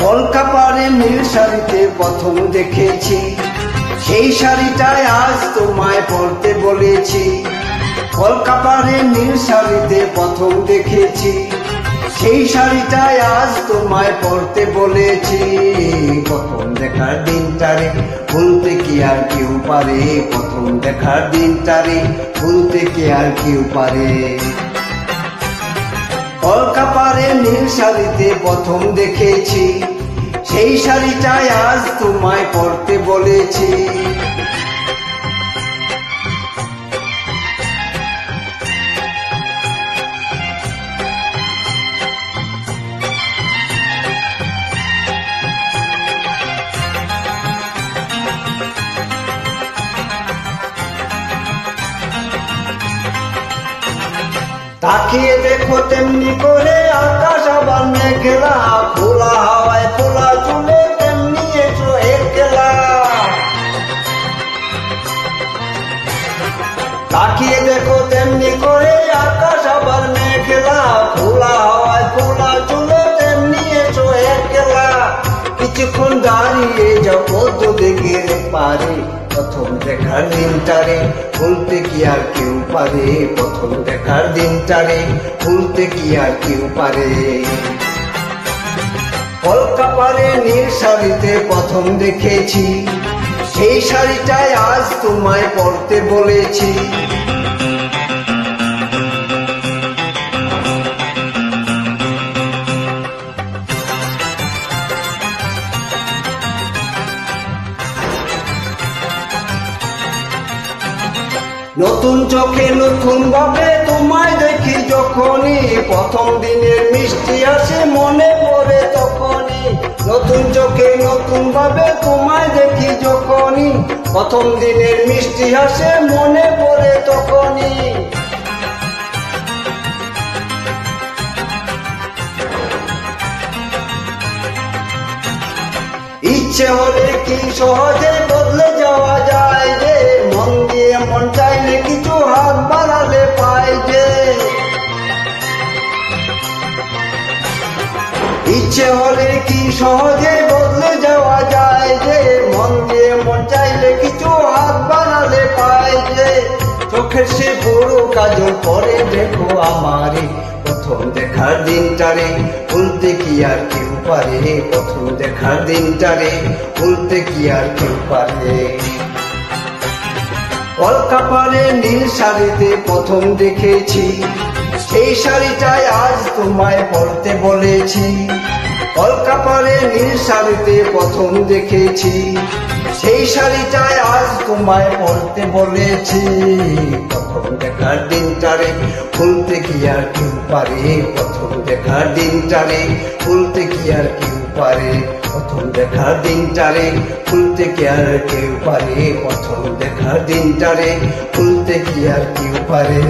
কলকাপাড়ে নীল শাড়িতে প্রথম দেখেছি, সেই শাড়িটায় আজ তোমায় পরতে বলেছি। কলকাপাড়ে নীল শাড়িতে প্রথম দেখেছি, সেই শাড়িটায় আজ তোমায় পরতে বলেছি। প্রথম দেখার দিনটারে ভুলতে কি আর কেউ পারে, প্রথম দেখার দিনটারে ভুলতে কি আর কেউ পারে। কলকাপাড়ে নীল শাড়িতে প্রথম দেখেছি, সেই শাড়িটায় আজ তোমায় পরতে বলেছি। তাকিয়ে দেখো তেমনি করে আকাশ আবার মেঘলা, খোলা হাওয়ায় খোলা চুলে তেমনি এসো একলা। তাকিয়ে দেখো তেমনি করে আকাশ আবার মেঘলা, খোলা হাওয়ায় খোলা চুলে তেমনি এসো একলা। কিছুক্ষণ দাঁড়িয়ে যাও পদ্ম দিকের পারে, প্রথম দেখার দিনটারে ভুলতে কি আর কেউ পারে, প্রথম দেখার দিনটারে ভুলতে কি আর কেউ পারে। কলকাপাড়ে নীল শাড়িতে প্রথম দেখেছি, সেই শাড়িটায় আজ তোমায় পরতে বলেছি। নতুন চোখে নতুন ভাবে তোমায় দেখি যখনই, প্রথম দিনের মিষ্টি আসে মনে পড়ে তখনই। নতুন চোখে নতুন ভাবে তোমায় দেখি যখনই, প্রথম দিনের মিষ্টি আসে মনে পড়ে তখনই। ইচ্ছে হলে কি সহজে বদলে যাওয়া যায় যে, মন দিয়ে মন চাইলে কিছু হাত বাড়ালে পাই যে। ইচ্ছে হলে কি সহজে বদলে যাওয়া যায় যে, মন দিয়ে মন চাইলে কিছু হাত বাড়ালে পাই যে। চোখের সে বড় কাজল পরে দেখো আমারে, প্রথম দেখার দিনটারে ভুলতে কি আর কেউ পারে, প্রথম দেখার দিনটারে ভুলতে কি আর কেউ পারে। কলকাপাড়ে নীল শাড়িতে প্রথম দেখেছি, সেই শাড়িটায় আজ তোমায় পরতে বলেছি। কলকাপাড়ে নীল শাড়িতে প্রথম দেখেছি, সেই শাড়িটায় আজ তোমায় পরতে বলেছি। প্রথম দেখার দিনটারে ভুলতে কি আর কেউ পারে, প্রথম দেখার দিনটারে ভুলতে কি আর কেউ পারে, প্রথম দেখার দিনটারে ভুলতে কি আর কেউ পারে, প্রথম দেখার দিনটারে ভুলতে কি আর কেউ পারে।